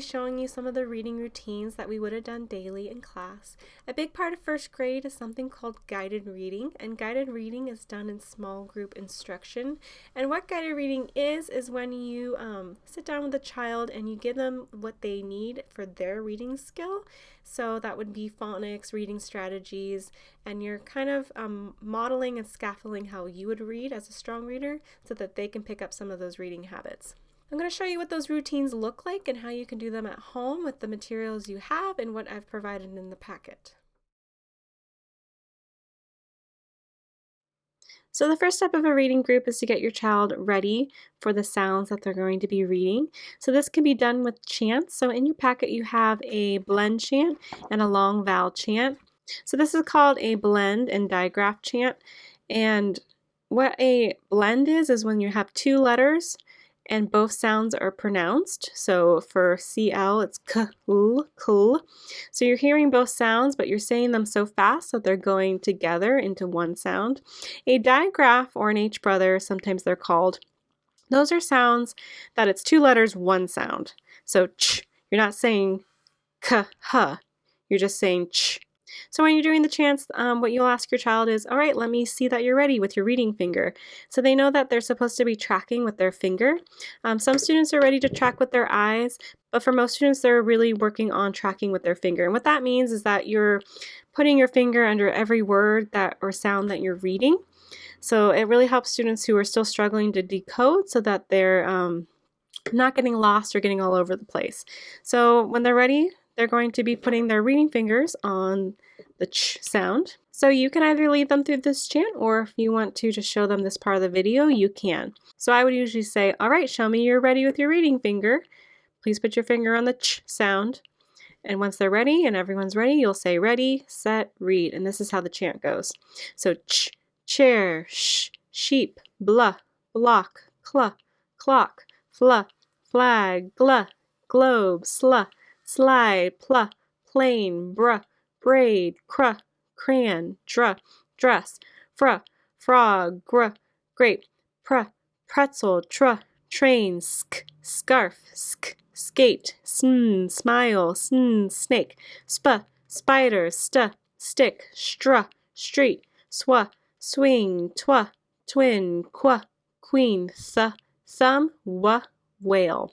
showing you some of the reading routines that we would have done daily in class. A big part of first grade is something called guided reading, and guided reading is done in small group instruction. And what guided reading is when you sit down with a child and you give them what they need for their reading skill. So that would be phonics, reading strategies, and you're kind of modeling and scaffolding how you would read as a strong reader so that they can pick up some of those reading habits. I'm going to show you what those routines look like and how you can do them at home with the materials you have and what I've provided in the packet. So the first step of a reading group is to get your child ready for the sounds that they're going to be reading. So this can be done with chants. So in your packet you have a blend chant and a long vowel chant. So this is called a blend and digraph chant. And what a blend is when you have two letters and both sounds are pronounced. So for CL, it's k, l, kl. So you're hearing both sounds, but you're saying them so fast that they're going together into one sound. A digraph or an H brother, sometimes they're called, those are sounds that it's two letters, one sound. So ch, you're not saying k, h, you're just saying ch. So when you're doing the chants, what you'll ask your child is, all right, let me see that you're ready with your reading finger. So they know that they're supposed to be tracking with their finger. Some students are ready to track with their eyes, but for most students, they're really working on tracking with their finger. And what that means is that you're putting your finger under every word that or sound that you're reading. So it really helps students who are still struggling to decode so that they're not getting lost or getting all over the place. So when they're ready, they're going to be putting their reading fingers on the ch sound. So you can either lead them through this chant, or if you want to just show them this part of the video, you can. So I would usually say, all right, show me you're ready with your reading finger. Please put your finger on the ch sound. And once they're ready and everyone's ready, you'll say ready, set, read. And this is how the chant goes. So ch, chair, sh, sheep, blah, block, cla, clock, fla, flag, gla, globe, sla, slide, pla, plane, bruh, braid, cruh, crayon, druh, dress, fruh, frog, gruh, grape, pruh, pretzel, truh, train, sk, scarf, sk, skate, sn, smile, sn, snake, spa, spider, sta, stick, struh, street, swa, swing, twa, twin, qua, queen, thumb, whale.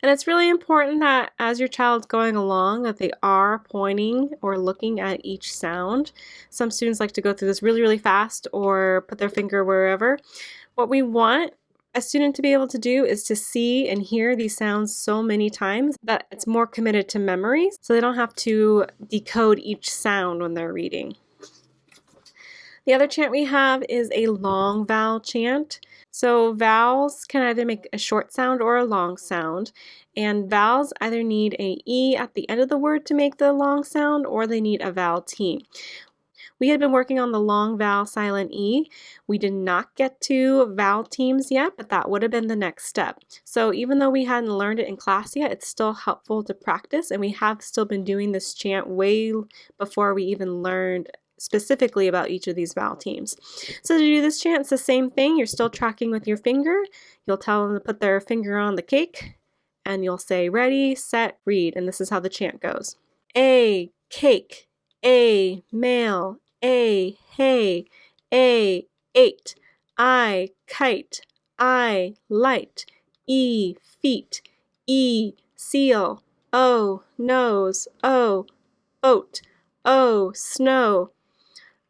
And it's really important that as your child's going along that they are pointing or looking at each sound. Some students like to go through this really, really fast or put their finger wherever. What we want a student to be able to do is to see and hear these sounds so many times that it's more committed to memory, so they don't have to decode each sound when they're reading. The other chant we have is a long vowel chant. So vowels can either make a short sound or a long sound, and vowels either need a E at the end of the word to make the long sound, or they need a vowel T. We had been working on the long vowel silent E. We did not get to vowel teams yet, but that would have been the next step. So even though we hadn't learned it in class yet, it's still helpful to practice, and we have still been doing this chant way before we even learned specifically about each of these vowel teams. So to do this chant, it's the same thing. You're still tracking with your finger. You'll tell them to put their finger on the cake, and you'll say ready, set, read, and this is how the chant goes. A, cake, A, male, A, hay, A, ate, I, kite, I, light, E, feet, E, seal, O, nose, O, boat, O, snow,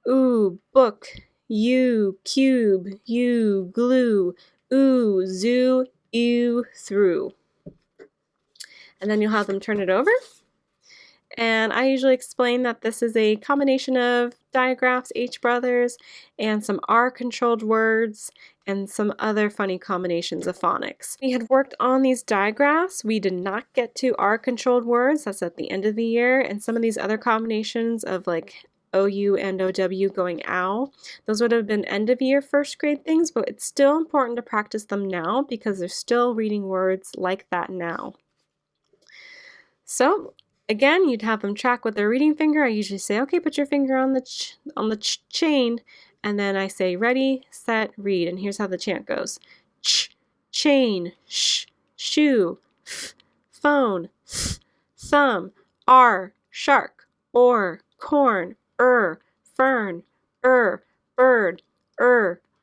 ooh, book, U, cube, U, glue, ooh, zoo, ew, through. And then you'll have them turn it over. And I usually explain that this is a combination of digraphs, H brothers, and some R-controlled words, and some other funny combinations of phonics. We had worked on these digraphs. We did not get to R-controlled words. That's at the end of the year. And some of these other combinations of like OU and OW going ow, those would have been end of year first grade things, but it's still important to practice them now because they're still reading words like that now. So again, you'd have them track with their reading finger. I usually say, okay, put your finger on the chain, and then I say ready, set, read, and here's how the chant goes. Ch, chain, sh, shoe, f, phone, thumb, R, shark, or, corn, fern, bird,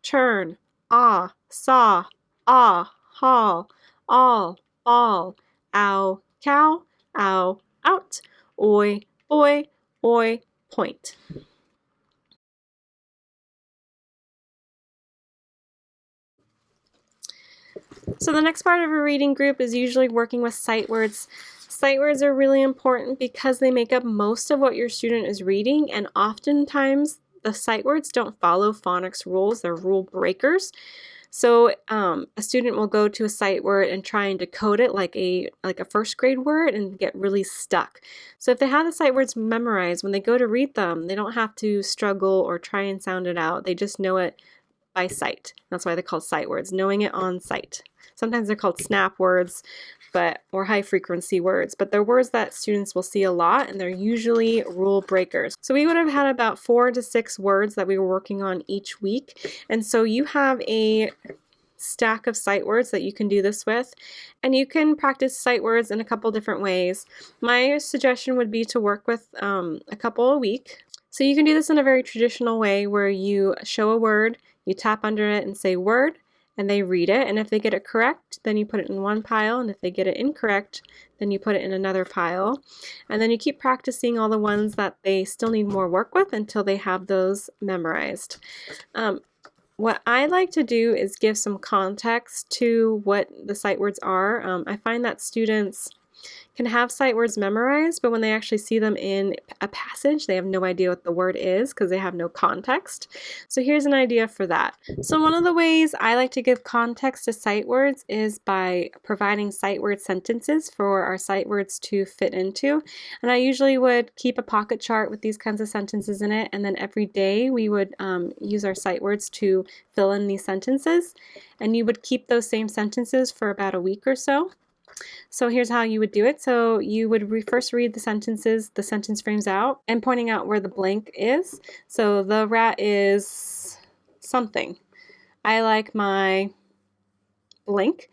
turn, ah, saw, haul, all, ball, ow, cow, ow, out, oi, boy, oi, point. So the next part of a reading group is usually working with sight words. Sight words are really important because they make up most of what your student is reading, and oftentimes the sight words don't follow phonics rules, they're rule breakers. So a student will go to a sight word and try and decode it like a first grade word and get really stuck. So if they have the sight words memorized, when they go to read them, they don't have to struggle or try and sound it out. They just know it by sight. That's why they're called sight words, knowing it on sight. Sometimes they're called snap words, or high frequency words, but they're words that students will see a lot, and they're usually rule breakers. So we would have had about 4 to 6 words that we were working on each week, and so you have a stack of sight words that you can do this with, and you can practice sight words in a couple different ways. My suggestion would be to work with a couple a week. So you can do this in a very traditional way where you show a word, you tap under it and say word, and they read it, and if they get it correct, then you put it in one pile, and if they get it incorrect, then you put it in another pile. And then you keep practicing all the ones that they still need more work with until they have those memorized. What I like to do is give some context to what the sight words are. I find that students can have sight words memorized, but when they actually see them in a passage, they have no idea what the word is because they have no context. So here's an idea for that. So one of the ways I like to give context to sight words is by providing sight word sentences for our sight words to fit into. And I usually would keep a pocket chart with these kinds of sentences in it, and then every day we would use our sight words to fill in these sentences. And you would keep those same sentences for about a week or so. So here's how you would do it. So you would first read the sentences, the sentence frames out, and pointing out where the blank is. So the rat is something. I like my blank.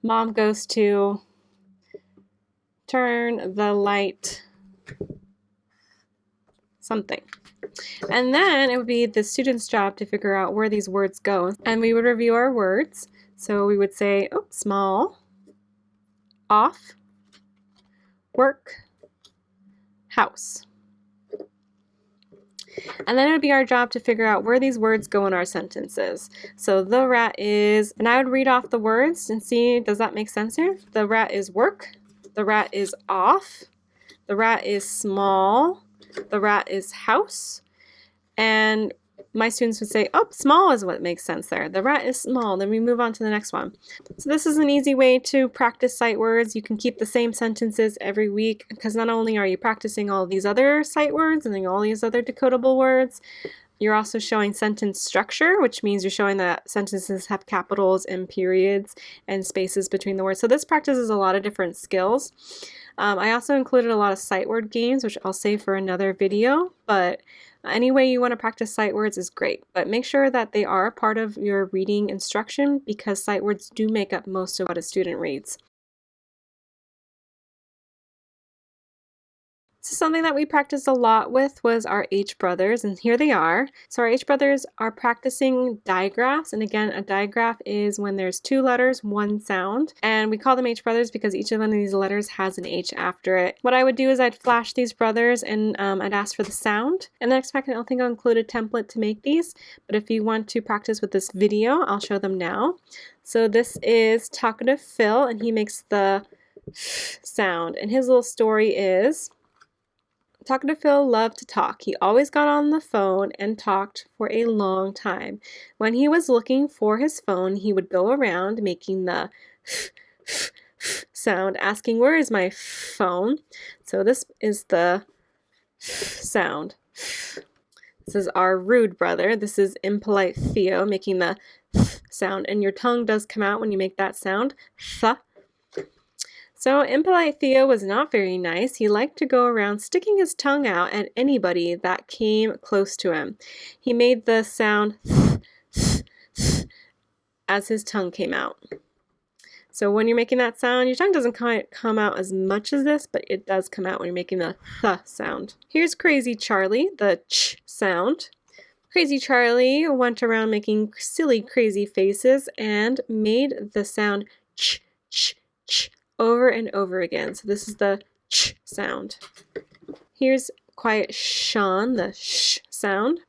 Mom goes to turn the light something. And then it would be the student's job to figure out where these words go. And we would review our words. So we would say, oh, small, off, work, house. And then it would be our job to figure out where these words go in our sentences. So the rat is, and I would read off the words and see, does that make sense here? The rat is work, the rat is off, the rat is small, the rat is house, and my students would say, oh, small is what makes sense there. The rat is small. Then we move on to the next one. So this is an easy way to practice sight words. You can keep the same sentences every week because not only are you practicing all these other sight words and then all these other decodable words, you're also showing sentence structure, which means you're showing that sentences have capitals and periods and spaces between the words. So this practices a lot of different skills. I also included a lot of sight word games, which I'll save for another video, but any way you want to practice sight words is great, but make sure that they are part of your reading instruction because sight words do make up most of what a student reads. So something that we practiced a lot with was our H brothers, and here they are. So our H brothers are practicing digraphs, and again, a digraph is when there's 2 letters, 1 sound, and we call them H brothers because each of one of these letters has an H after it. What I would do is I'd flash these brothers and I'd ask for the sound, and then I don't think I'll include a template to make these, but if you want to practice with this video, I'll show them now. So this is Talkative Phil, and he makes the sound, and his little story is, Talkative Phil loved to talk. He always got on the phone and talked for a long time. When he was looking for his phone, he would go around making the sound, asking, where is my phone? So this is the sound. This is our rude brother. This is Impolite Theo making the sound, and your tongue does come out when you make that sound. So Impolite Theo was not very nice. He liked to go around sticking his tongue out at anybody that came close to him. He made the sound as his tongue came out. So when you're making that sound, your tongue doesn't come out as much as this, but it does come out when you're making the th sound. Here's Crazy Charlie, the ch sound. Crazy Charlie went around making silly, crazy faces and made the sound ch, ch, ch over and over again. So this is the ch sound. Here's Quiet Sean, the sh sound.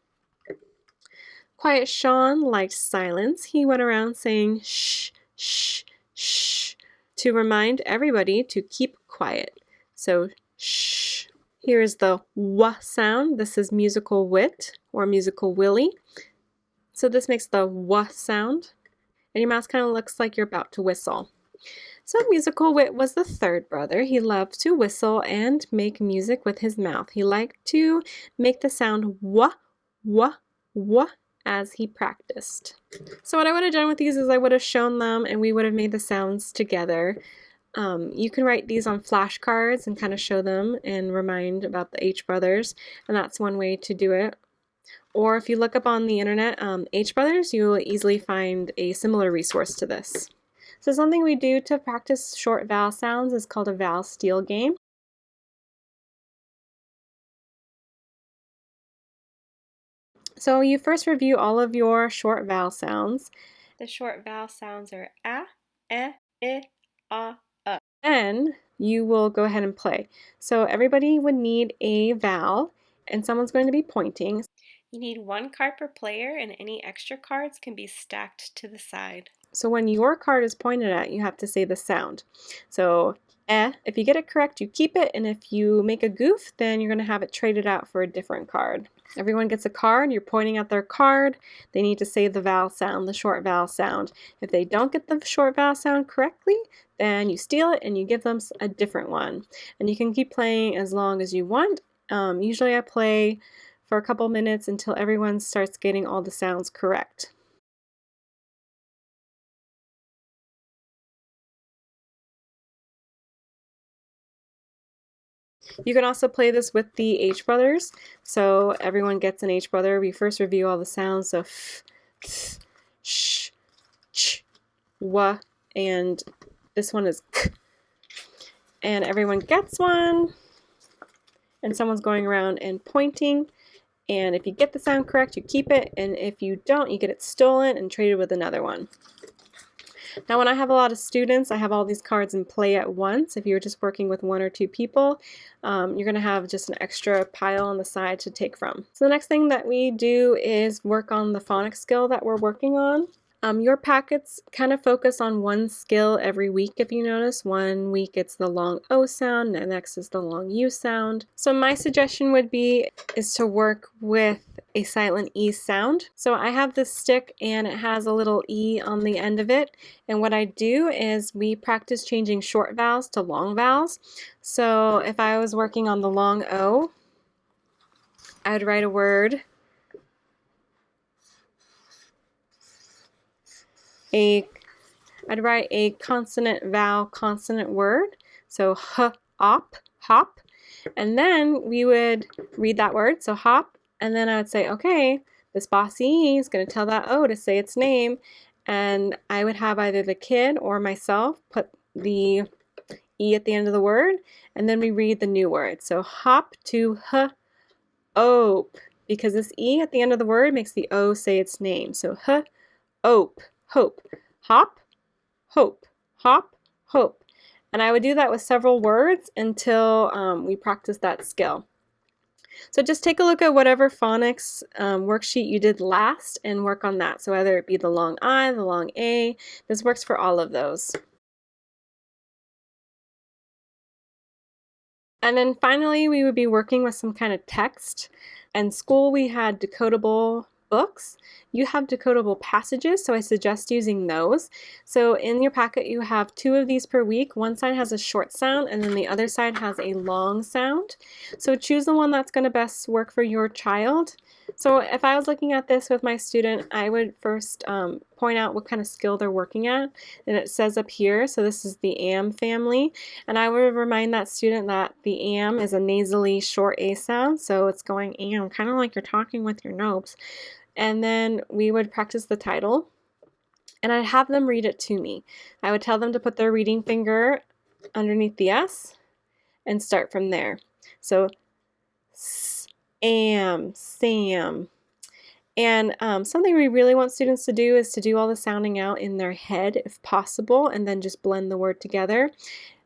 Quiet Sean liked silence. He went around saying shh, shh, shh to remind everybody to keep quiet. So shh. Here's the w sound. This is Musical Wit or Musical Willie. So this makes the w sound. And your mouth kind of looks like you're about to whistle. So Musical Wit was the third brother. He loved to whistle and make music with his mouth. He liked to make the sound w, w, w as he practiced. So what I would have done with these is I would have shown them and we would have made the sounds together. You can write these on flashcards and kind of show them and remind about the H brothers, and that's one way to do it. Or if you look up on the internet, H brothers, you will easily find a similar resource to this. So something we do to practice short vowel sounds is called a vowel steal game. So you first review all of your short vowel sounds. The short vowel sounds are a, I, a. Then you will go ahead and play. So everybody would need a vowel and someone's going to be pointing. You need one card per player and any extra cards can be stacked to the side. So when your card is pointed at, you have to say the sound. So if you get it correct, you keep it, and if you make a goof, then you're going to have it traded out for a different card. Everyone gets a card, you're pointing at their card, they need to say the vowel sound, the short vowel sound. If they don't get the short vowel sound correctly, then you steal it and you give them a different one. And you can keep playing as long as you want. Usually I play for a couple minutes until everyone starts getting all the sounds correct. You can also play this with the H brothers, so everyone gets an H brother. We first review all the sounds, so f, th, sh, ch, wa, and this one is k. And everyone gets one, and someone's going around and pointing, and if you get the sound correct, you keep it, and if you don't, you get it stolen and traded with another one. Now when I have a lot of students, I have all these cards in play at once. If you're just working with 1 or 2 people, you're going to have just an extra pile on the side to take from. So the next thing that we do is work on the phonics skill that we're working on. Your packets kind of focus on one skill every week, if you notice. One week it's the long O sound, and next is the long U sound. So my suggestion would be is to work with a silent E sound. So I have this stick and it has a little E on the end of it, and what I do is we practice changing short vowels to long vowels. So if I was working on the long O, I would write a word, I'd write a consonant vowel consonant word, so h, op, hop, and then we would read that word, so hop, and then I would say, okay, this bossy E is going to tell that O to say its name, and I would have either the kid or myself put the E at the end of the word, and then we read the new word, so hop to h, ope, because this E at the end of the word makes the O say its name, so h, ope, hope, hop, hope, hop, hope. And I would do that with several words until we practice that skill. So just take a look at whatever phonics worksheet you did last and work on that. So whether it be the long I, the long A, this works for all of those. And then finally we would be working with some kind of text. In school we had decodable books. You have decodable passages, so I suggest using those. So in your packet you have 2 of these per week. One side has a short sound and then the other side has a long sound. So choose the one that's going to best work for your child. So if I was looking at this with my student, I would first point out what kind of skill they're working at, and it says up here, so this is the AM family, and I would remind that student that the AM is a nasally short A sound, so it's going AM, kind of like you're talking with your nose. And then we would practice the title. and I'd have them read it to me. I would tell them to put their reading finger underneath the S and start from there. So, Sam. And something we really want students to do is to do all the sounding out in their head if possible, and then just blend the word together.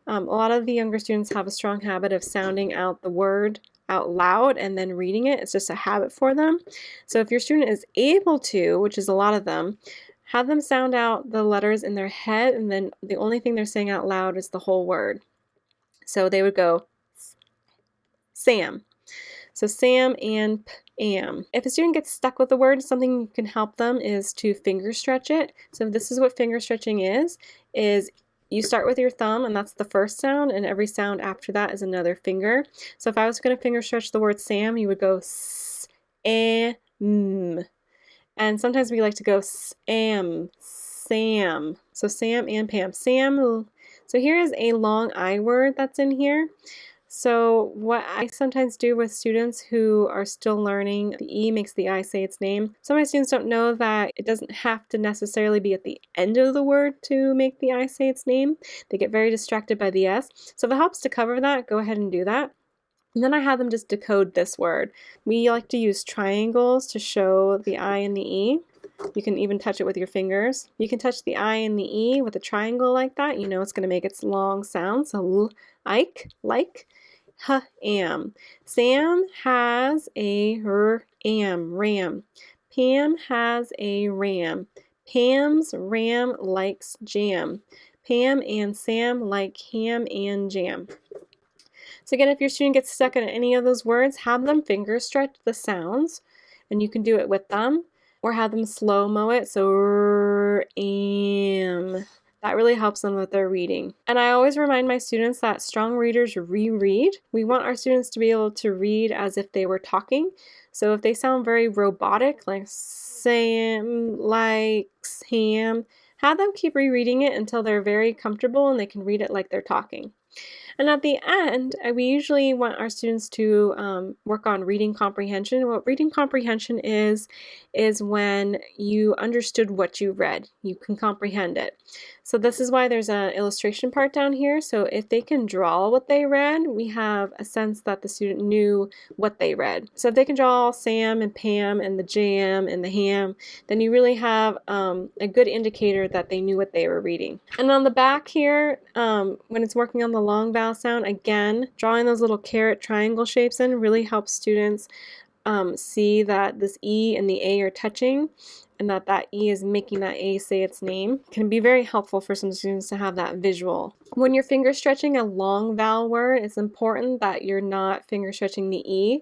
A lot of the younger students have a strong habit of sounding out the word out loud and then reading it. It's just a habit for them. So if your student is able to, which is a lot of them, have them sound out the letters in their head, and then the only thing they're saying out loud is the whole word. So they would go Sam. So Sam and am. If a student gets stuck with the word, something you can help them is to finger stretch it. So this is what finger stretching is you start with your thumb, and that's the first sound, and every sound after that is another finger. So if I was going to finger stretch the word Sam, you would go S, A, M. And sometimes we like to go Sam. So Sam and Pam. Sam. So here is a long I word that's in here. So what I sometimes do with students who are still learning, the E makes the I say its name. Some of my students don't know that it doesn't have to necessarily be at the end of the word to make the I say its name. They get very distracted by the S. So if it helps to cover that, go ahead and do that. And then I have them just decode this word. We like to use triangles to show the I and the E. You can even touch it with your fingers. You can touch the I and the E with a triangle like that. You know it's going to make its long sound. So like. Am. Sam has a ram. Pam has a ram. Pam's ram likes jam. Pam and Sam like ham and jam. So again, if your student gets stuck in any of those words, have them finger stretch the sounds, and you can do it with them, or have them slow-mo it, so am. That really helps them with their reading. And I always remind my students that strong readers reread. We want our students to be able to read as if they were talking. So if they sound very robotic, like Sam likes ham, have them keep rereading it until they're very comfortable and they can read it like they're talking. And at the end, we usually want our students to work on reading comprehension. What reading comprehension is when you understood what you read. You can comprehend it. So this is why there's an illustration part down here. So if they can draw what they read, we have a sense that the student knew what they read. So if they can draw Sam and Pam and the jam and the ham, then you really have a good indicator that they knew what they were reading. And on the back here, when it's working on the long vowel sound, again, drawing those little caret triangle shapes in really helps students see that this E and the A are touching, and that E is making that A say its name. It can be very helpful for some students to have that visual. When you're finger stretching a long vowel word, it's important that you're not finger stretching the E,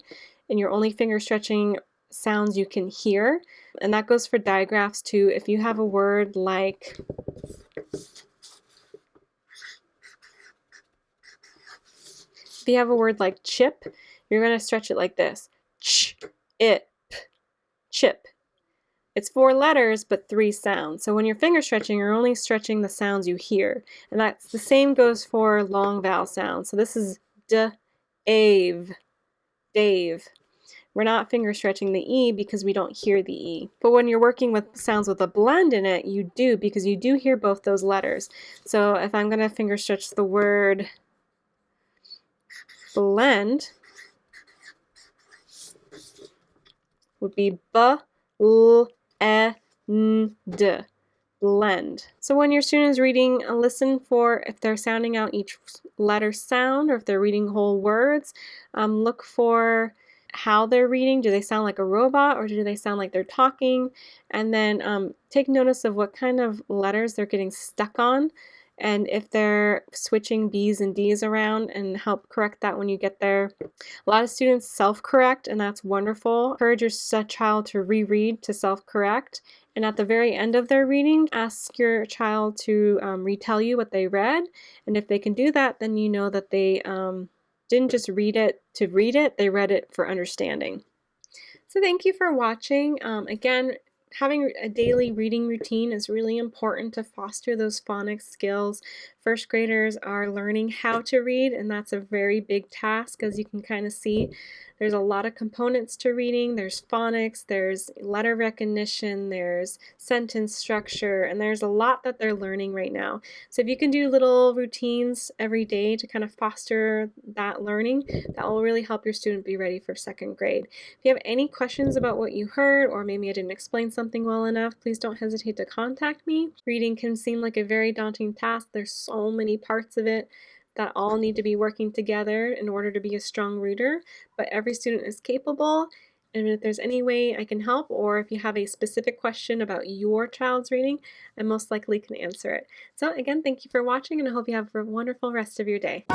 and you're only finger stretching sounds you can hear. And that goes for digraphs too. If you have a word like chip, you're going to stretch it like this. Chip. It's 4 letters, but 3 sounds. So when you're finger stretching, you're only stretching the sounds you hear. And that's the same goes for long vowel sounds. So this is Dave. We're not finger stretching the E because we don't hear the E. But when you're working with sounds with a blend in it, you do, because you do hear both those letters. So if I'm going to finger stretch the word blend, would be B-L-E-N-D, blend. So when your student is reading, listen for if they're sounding out each letter sound, or if they're reading whole words. Look for how they're reading. Do they sound like a robot, or do they sound like they're talking? And then take notice of what kind of letters they're getting stuck on, and if they're switching B's and D's around, and help correct that when you get there. A lot of students self-correct, and that's wonderful. Encourage your child to reread, to self-correct, and at the very end of their reading, ask your child to retell you what they read, and if they can do that, then you know that they didn't just read it to read it, they read it for understanding. So thank you for watching. Again, Having a daily reading routine is really important to foster those phonics skills. First graders are learning how to read, and that's a very big task, as you can kind of see. There's a lot of components to reading. There's phonics, there's letter recognition, there's sentence structure, and there's a lot that they're learning right now. So if you can do little routines every day to kind of foster that learning, that will really help your student be ready for second grade. If you have any questions about what you heard, or maybe I didn't explain something well enough, please don't hesitate to contact me. Reading can seem like a very daunting task. There's so many parts of it that all need to be working together in order to be a strong reader, but every student is capable. And if there's any way I can help, or if you have a specific question about your child's reading, I most likely can answer it. So again, thank you for watching, and I hope you have a wonderful rest of your day.